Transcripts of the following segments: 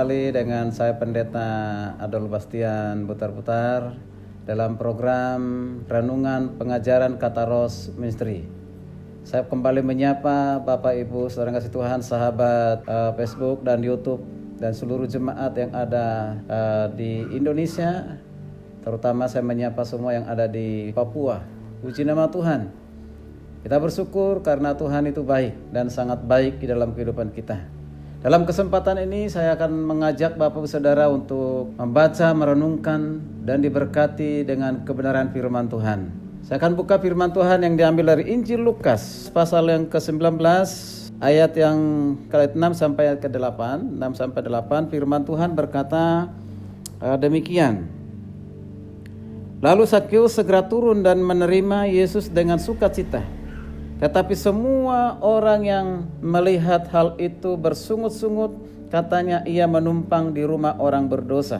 kembali dengan saya Pendeta Adol Bastian Putar-Putar dalam program Renungan Pengajaran Kataros Ministry. Saya kembali menyapa Bapak Ibu saudara kasih Tuhan, sahabat Facebook dan YouTube dan seluruh jemaat yang ada di Indonesia. Terutama saya menyapa semua yang ada di Papua. Puji nama Tuhan. Kita bersyukur karena Tuhan itu baik dan sangat baik di dalam kehidupan kita. Dalam kesempatan ini saya akan mengajak Bapak Saudara untuk membaca, merenungkan dan diberkati dengan kebenaran firman Tuhan. Saya akan buka firman Tuhan yang diambil dari Injil Lukas pasal yang ke-19 ayat yang ke-6 sampai ayat ke-8. 6 sampai 8 firman Tuhan berkata demikian. Lalu Zakheus segera turun dan menerima Yesus dengan sukacita. Tetapi semua orang yang melihat hal itu bersungut-sungut, katanya ia menumpang di rumah orang berdosa.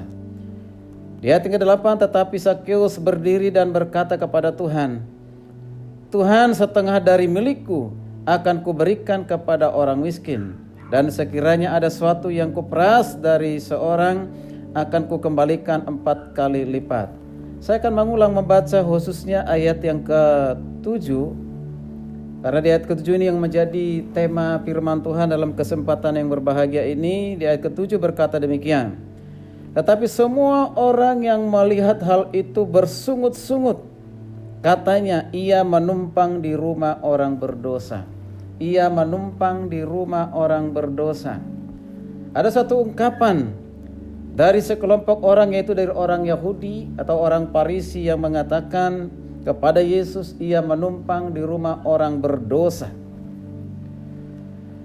Di ayat ke-8, tetapi Zakheus berdiri dan berkata kepada Tuhan, Tuhan, setengah dari milikku akan kuberikan kepada orang miskin, dan sekiranya ada sesuatu yang kuperas dari seorang, akan kukembalikan 4 kali lipat. Saya akan mengulang membaca khususnya ayat yang ke-7, karena di ayat ke-7 ini yang menjadi tema firman Tuhan dalam kesempatan yang berbahagia ini. Di ayat ke-7 berkata demikian. Tetapi semua orang yang melihat hal itu bersungut-sungut, katanya ia menumpang di rumah orang berdosa. Ia menumpang di rumah orang berdosa. Ada satu ungkapan dari sekelompok orang, yaitu dari orang Yahudi atau orang Farisi, yang mengatakan kepada Yesus, ia menumpang di rumah orang berdosa.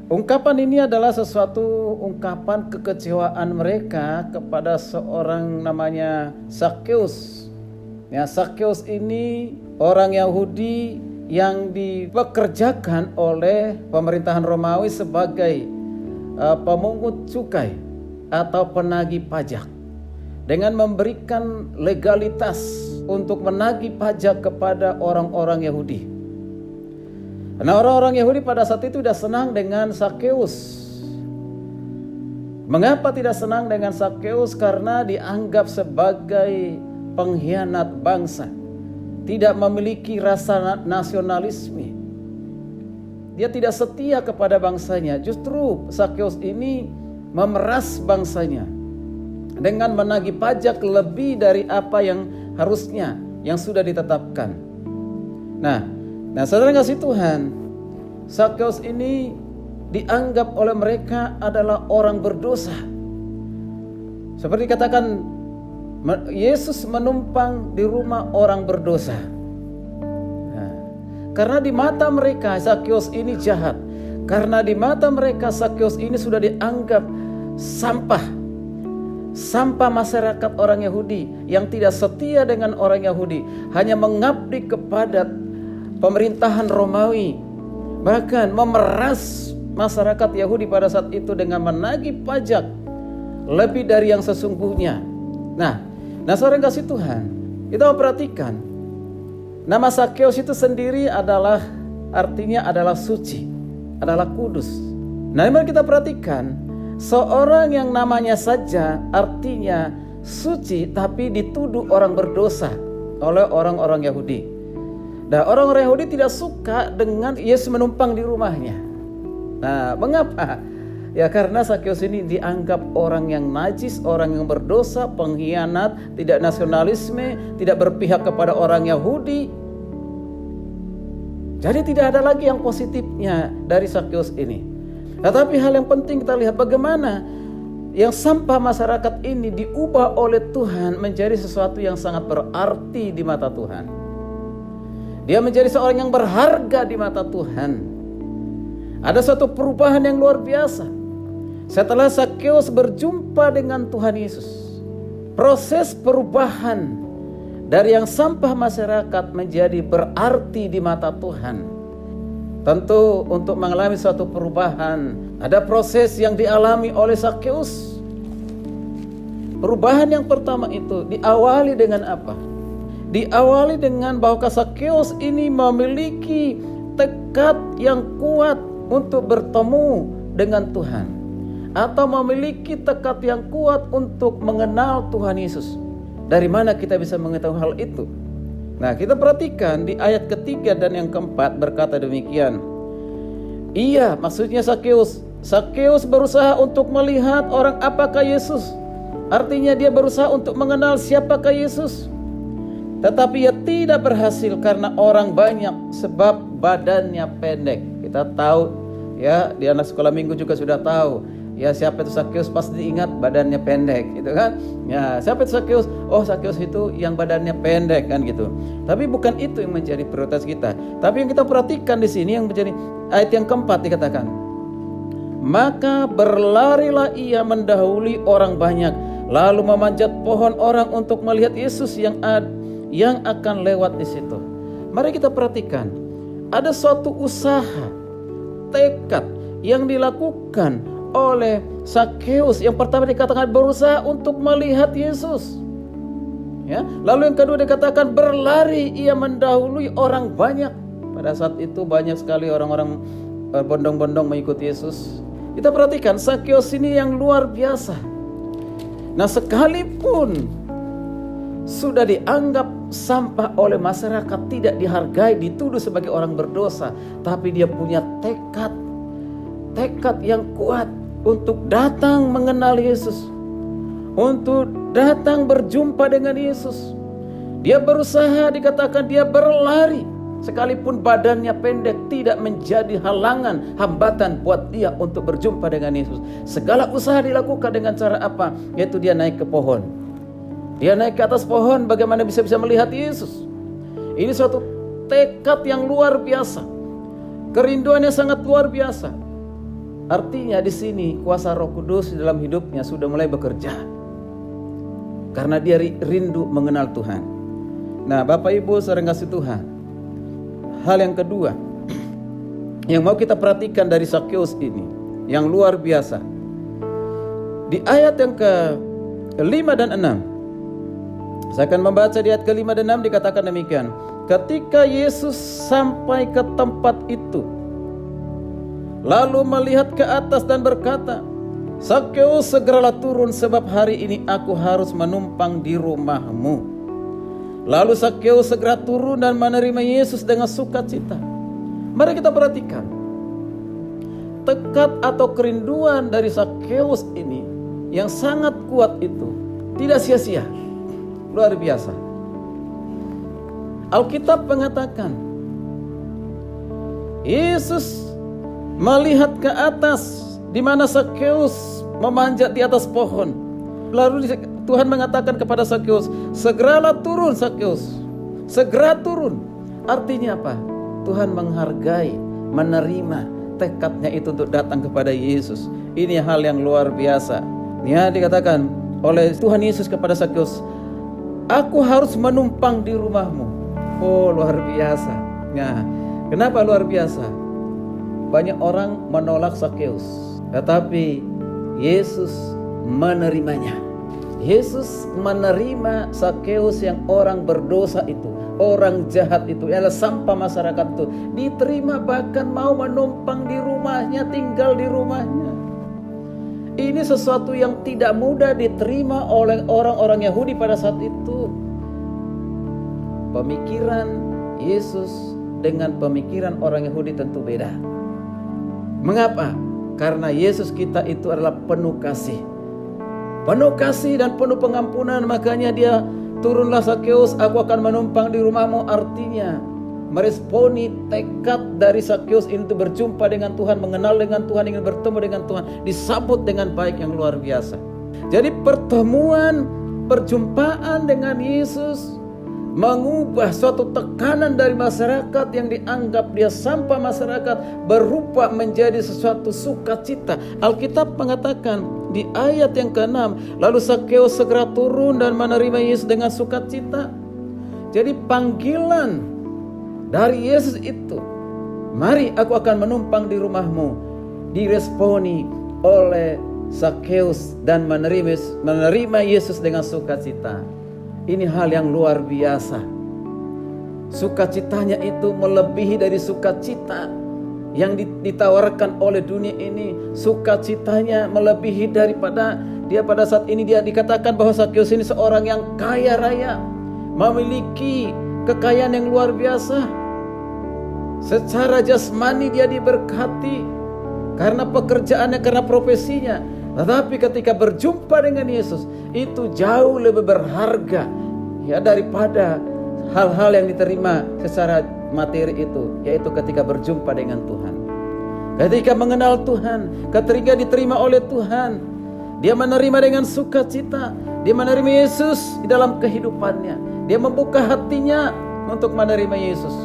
Ungkapan ini adalah sesuatu ungkapan kekecewaan mereka kepada seorang namanya Zakheus. Ya, Zakheus ini orang Yahudi yang dipekerjakan oleh pemerintahan Romawi sebagai pemungut cukai atau penagih pajak, dengan memberikan legalitas untuk menagih pajak kepada orang-orang Yahudi. Nah, orang-orang Yahudi pada saat itu tidak senang dengan Zakheus. Mengapa tidak senang dengan Zakheus? Karena dianggap sebagai pengkhianat bangsa, tidak memiliki rasa nasionalisme. Dia tidak setia kepada bangsanya. Justru Zakheus ini memeras bangsanya dengan menagih pajak lebih dari apa yang harusnya, yang sudah ditetapkan. Nah saudara kasih Tuhan, Zakheus ini dianggap oleh mereka adalah orang berdosa. Seperti katakan, Yesus menumpang di rumah orang berdosa. Nah, karena di mata mereka Zakheus ini jahat. Karena di mata mereka Zakheus ini sudah dianggap sampah masyarakat orang Yahudi yang tidak setia dengan orang Yahudi, hanya mengabdi kepada pemerintahan Romawi, bahkan memeras masyarakat Yahudi pada saat itu dengan menagih pajak lebih dari yang sesungguhnya. Nah saudara kasih Tuhan, kita perhatikan, nama Zakheus itu sendiri artinya adalah suci, adalah kudus. Nah, mari kita perhatikan, seorang yang namanya saja artinya suci, tapi dituduh orang berdosa oleh orang-orang Yahudi. Nah, orang-orang Yahudi tidak suka dengan Yesus menumpang di rumahnya. Nah, mengapa? Ya, karena Zakheus ini dianggap orang yang najis, orang yang berdosa, pengkhianat, tidak nasionalisme, tidak berpihak kepada orang Yahudi. Jadi tidak ada lagi yang positifnya dari Zakheus ini. Tetapi hal yang penting kita lihat bagaimana yang sampah masyarakat ini diubah oleh Tuhan menjadi sesuatu yang sangat berarti di mata Tuhan. Dia menjadi seorang yang berharga di mata Tuhan. Ada suatu perubahan yang luar biasa setelah Zakheus berjumpa dengan Tuhan Yesus. Proses perubahan dari yang sampah masyarakat menjadi berarti di mata Tuhan. Tentu untuk mengalami suatu perubahan, ada proses yang dialami oleh Zakheus. Perubahan yang pertama itu diawali dengan apa? Diawali dengan bahwa Zakheus ini memiliki tekad yang kuat untuk bertemu dengan Tuhan. atau memiliki tekad yang kuat untuk mengenal Tuhan Yesus. Dari mana kita bisa mengetahui hal itu? Nah, kita perhatikan di ayat ketiga dan yang keempat berkata demikian. Iya, maksudnya Sakeus. Sakeus berusaha untuk melihat orang apakah Yesus. Artinya dia berusaha untuk mengenal siapakah Yesus. Tetapi ia tidak berhasil karena orang banyak, sebab badannya pendek. Kita tahu ya, di anak sekolah minggu juga sudah tahu. Ya, siapa itu Sakeus pasti diingat badannya pendek gitu kan. Ya, siapa itu Sakeus? Oh, Sakeus itu yang badannya pendek kan gitu. Tapi bukan itu yang menjadi prioritas kita. Tapi yang kita perhatikan di sini yang menjadi ayat yang keempat dikatakan, maka berlarilah ia mendahului orang banyak, lalu memanjat pohon orang untuk melihat Yesus yang akan lewat di situ. Mari kita perhatikan, ada suatu usaha, tekad yang dilakukan oleh Sakeus. Yang pertama dikatakan berusaha untuk melihat Yesus. Ya, lalu yang kedua dikatakan berlari ia mendahului orang banyak. Pada saat itu banyak sekali orang-orang berbondong-bondong mengikuti Yesus. Kita perhatikan Sakeus ini yang luar biasa. Nah, sekalipun sudah dianggap sampah oleh masyarakat, tidak dihargai, dituduh sebagai orang berdosa, tapi dia punya tekad yang kuat untuk datang mengenal Yesus, untuk datang berjumpa dengan Yesus. Dia berusaha, dikatakan dia berlari, sekalipun badannya pendek tidak menjadi halangan, hambatan buat dia untuk berjumpa dengan Yesus. Segala usaha dilakukan dengan cara apa? Yaitu dia naik ke pohon. Dia naik ke atas pohon, bagaimana bisa melihat Yesus. Ini suatu tekad yang luar biasa, kerinduannya sangat luar biasa. Artinya di sini kuasa Roh Kudus di dalam hidupnya sudah mulai bekerja, karena dia rindu mengenal Tuhan. Nah, Bapak Ibu saudara kasih Tuhan, hal yang kedua yang mau kita perhatikan dari Sakeus ini yang luar biasa, di ayat yang ke-5 dan 6. Saya akan membaca di ayat ke-5 dan 6 dikatakan demikian. Ketika Yesus sampai ke tempat itu, lalu melihat ke atas dan berkata, Sakeus, segeralah turun, sebab hari ini aku harus menumpang di rumahmu. Lalu Sakeus segera turun dan menerima Yesus dengan sukacita. Mari kita perhatikan tekad atau kerinduan dari Sakeus ini yang sangat kuat itu tidak sia-sia, luar biasa. Alkitab mengatakan Yesus melihat ke atas di mana Sakeus memanjat di atas pohon. Lalu Tuhan mengatakan kepada Sakeus, segeralah turun Sakeus, segera turun. Artinya apa? Tuhan menghargai, menerima tekadnya itu untuk datang kepada Yesus. Ini hal yang luar biasa. Ya, dikatakan oleh Tuhan Yesus kepada Sakeus, aku harus menumpang di rumahmu. Oh, luar biasa. Nah, kenapa luar biasa? Banyak orang menolak Sakeus, tetapi Yesus menerimanya. Yesus menerima Sakeus yang orang berdosa itu, orang jahat itu, adalah sampah masyarakat itu, diterima, bahkan mau menumpang di rumahnya, tinggal di rumahnya. Ini sesuatu yang tidak mudah diterima oleh orang-orang Yahudi pada saat itu. Pemikiran Yesus dengan pemikiran orang Yahudi tentu beda. Mengapa? Karena Yesus kita itu adalah penuh kasih dan penuh pengampunan. Makanya dia turunlah Sakeus, aku akan menumpang di rumahmu. Artinya meresponi tekad dari Sakeus ini untuk berjumpa dengan Tuhan, mengenal dengan Tuhan, ingin bertemu dengan Tuhan, disambut dengan baik yang luar biasa. Jadi perjumpaan dengan Yesus mengubah suatu tekanan dari masyarakat yang dianggap dia sampah masyarakat, berubah menjadi sesuatu sukacita. Alkitab mengatakan di ayat yang ke-6, lalu Sakeus segera turun dan menerima Yesus dengan sukacita. Jadi panggilan dari Yesus itu, mari aku akan menumpang di rumahmu, diresponi oleh Sakeus dan menerima Yesus dengan sukacita. Ini hal yang luar biasa. Sukacitanya itu melebihi dari sukacita yang ditawarkan oleh dunia ini, sukacitanya melebihi daripada dia. Pada saat ini dia dikatakan bahwa Sakeus ini seorang yang kaya raya, memiliki kekayaan yang luar biasa. Secara jasmani dia diberkati karena pekerjaannya, karena profesinya. Tetapi ketika berjumpa dengan Yesus, itu jauh lebih berharga ya daripada hal-hal yang diterima secara materi itu, yaitu ketika berjumpa dengan Tuhan. Ketika mengenal Tuhan, ketika diterima oleh Tuhan, dia menerima dengan sukacita. Dia menerima Yesus di dalam kehidupannya. Dia membuka hatinya untuk menerima Yesus.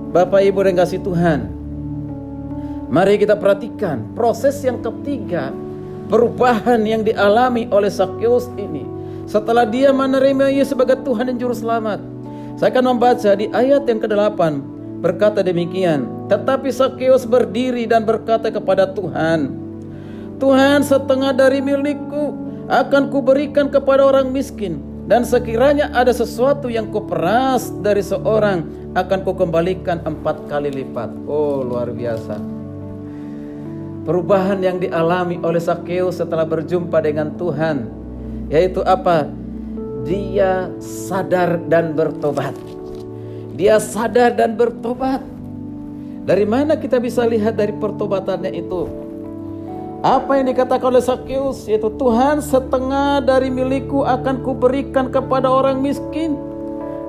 Bapak Ibu yang kasih Tuhan, mari kita perhatikan proses yang ketiga, perubahan yang dialami oleh Sakeus ini setelah dia menerima Yesus sebagai Tuhan dan Juru Selamat. Saya akan membaca di ayat yang ke-8, berkata demikian. Tetapi Sakeus berdiri dan berkata kepada Tuhan, Tuhan, setengah dari milikku akan kuberikan kepada orang miskin, dan sekiranya ada sesuatu yang kuperas dari seorang, akan kukembalikan 4 kali lipat. Oh, luar biasa. Perubahan yang dialami oleh Sakeus setelah berjumpa dengan Tuhan, yaitu apa? Dia sadar dan bertobat. Dia sadar dan bertobat. Dari mana kita bisa lihat dari pertobatannya itu? Apa yang dikatakan oleh Sakeus, yaitu Tuhan, setengah dari milikku akan kuberikan kepada orang miskin,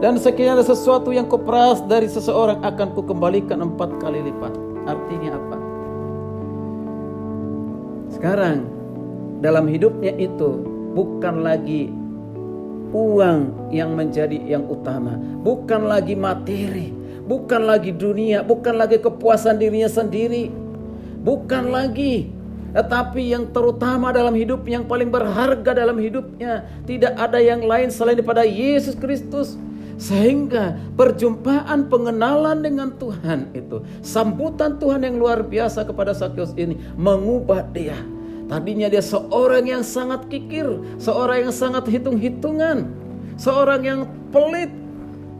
dan sekiranya ada sesuatu yang kuperas dari seseorang, akan kukembalikan 4 kali lipat. Artinya apa? Sekarang dalam hidupnya itu bukan lagi uang yang menjadi yang utama, bukan lagi materi, bukan lagi dunia, bukan lagi kepuasan dirinya sendiri, bukan lagi. Tetapi yang terutama dalam hidup, yang paling berharga dalam hidupnya, tidak ada yang lain selain daripada Yesus Kristus. Sehingga perjumpaan, pengenalan dengan Tuhan itu, sambutan Tuhan yang luar biasa kepada Sakeus ini mengubah dia. Tadinya dia seorang yang sangat kikir, seorang yang sangat hitung-hitungan, seorang yang pelit.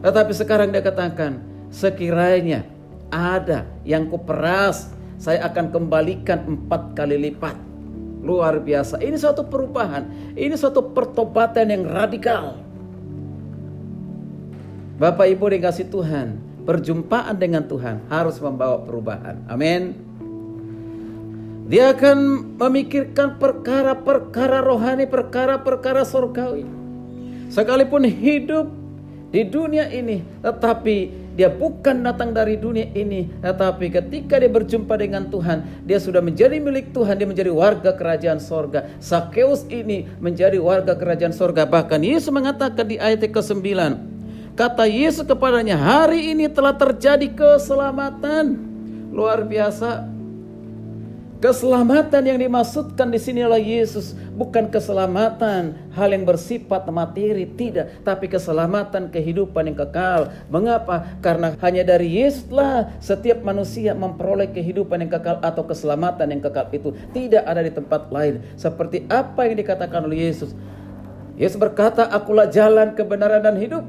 Tetapi sekarang dia katakan, sekiranya ada yang kuperas, saya akan kembalikan 4 kali lipat. Luar biasa. Ini suatu perubahan, ini suatu pertobatan yang radikal. Bapak Ibu dikasih Tuhan, perjumpaan dengan Tuhan harus membawa perubahan. Amin. Dia akan memikirkan perkara-perkara rohani, perkara-perkara surgawi. Sekalipun hidup di dunia ini, tetapi dia bukan datang dari dunia ini, tetapi ketika dia berjumpa dengan Tuhan, dia sudah menjadi milik Tuhan, dia menjadi warga kerajaan sorga. Sakeus ini menjadi warga kerajaan sorga. Bahkan Yesus mengatakan di ayat ke-9, kata Yesus kepadanya, hari ini telah terjadi keselamatan. Luar biasa. Keselamatan yang dimaksudkan di sini oleh Yesus bukan keselamatan hal yang bersifat materi, tidak, tapi keselamatan kehidupan yang kekal. Mengapa? Karena hanya dari Yesuslah setiap manusia memperoleh kehidupan yang kekal atau keselamatan yang kekal itu. Tidak ada di tempat lain. Seperti apa yang dikatakan oleh Yesus. Yesus berkata, akulah jalan, kebenaran dan hidup.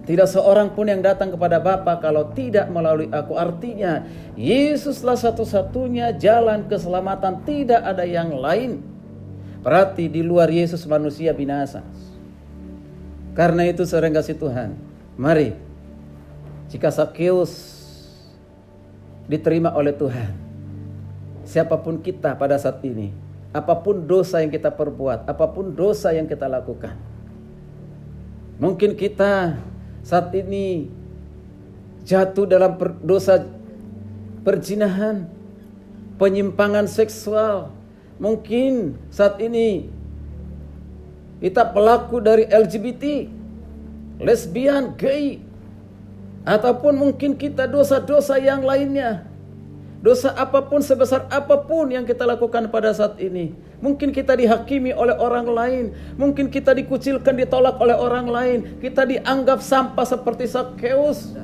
Tidak seorang pun yang datang kepada Bapa kalau tidak melalui aku. Artinya Yesuslah satu-satunya jalan keselamatan, tidak ada yang lain. Berarti di luar Yesus manusia binasa. Karena itu saudara kasih Tuhan, mari, jika Sakeus diterima oleh Tuhan, siapapun kita pada saat ini, apapun dosa yang kita perbuat, apapun dosa yang kita lakukan, mungkin kita saat ini jatuh dalam dosa perzinahan, penyimpangan seksual. Mungkin saat ini kita pelaku dari LGBT, lesbian, gay, ataupun mungkin kita dosa-dosa yang lainnya. Dosa apapun, sebesar apapun yang kita lakukan pada saat ini. Mungkin kita dihakimi oleh orang lain. Mungkin kita dikucilkan, ditolak oleh orang lain. Kita dianggap sampah seperti Sakeus.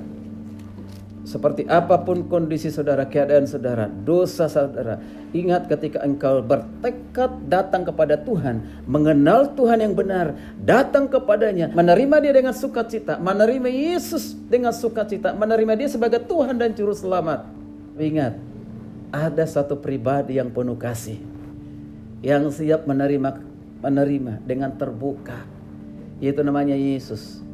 Seperti apapun kondisi saudara, keadaan saudara, dosa saudara, ingat ketika engkau bertekad datang kepada Tuhan, mengenal Tuhan yang benar, datang kepadanya, menerima dia dengan sukacita, menerima Yesus dengan sukacita, menerima dia sebagai Tuhan dan Juru Selamat. Ingat, ada satu pribadi yang penuh kasih, yang siap menerima dengan terbuka, yaitu namanya Yesus.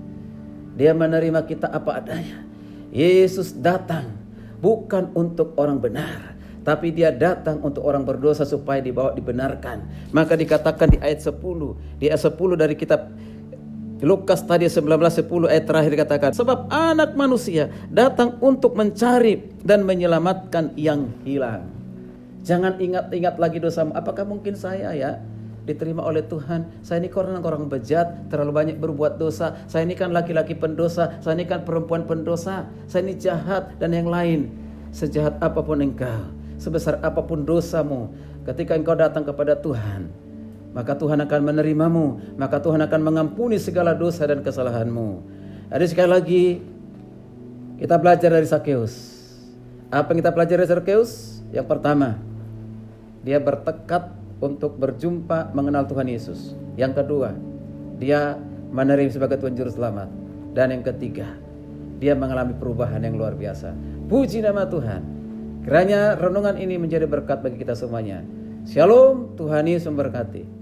Dia menerima kita apa adanya. Yesus datang bukan untuk orang benar, tapi dia datang untuk orang berdosa supaya dibawa dibenarkan. Maka dikatakan di ayat 10, dari kitab Lukas tadi 19:10 ayat terakhir dikatakan, sebab anak manusia datang untuk mencari dan menyelamatkan yang hilang. Jangan ingat-ingat lagi dosamu. Apakah mungkin saya diterima oleh Tuhan? Saya ini orang bejat, terlalu banyak berbuat dosa. Saya ini kan laki-laki pendosa, saya ini kan perempuan pendosa, saya ini jahat dan yang lain. Sejahat apapun engkau, sebesar apapun dosamu, ketika engkau datang kepada Tuhan, maka Tuhan akan menerimamu, maka Tuhan akan mengampuni segala dosa dan kesalahanmu. Jadi sekali lagi kita belajar dari Sakeus. Apa yang kita pelajari dari Sakeus? Yang pertama, dia bertekad untuk berjumpa mengenal Tuhan Yesus. Yang kedua, dia menerima sebagai Tuhan Juru Selamat. Dan yang ketiga, dia mengalami perubahan yang luar biasa. Puji nama Tuhan. Kiranya renungan ini menjadi berkat bagi kita semuanya. Shalom, Tuhan Yesus memberkati.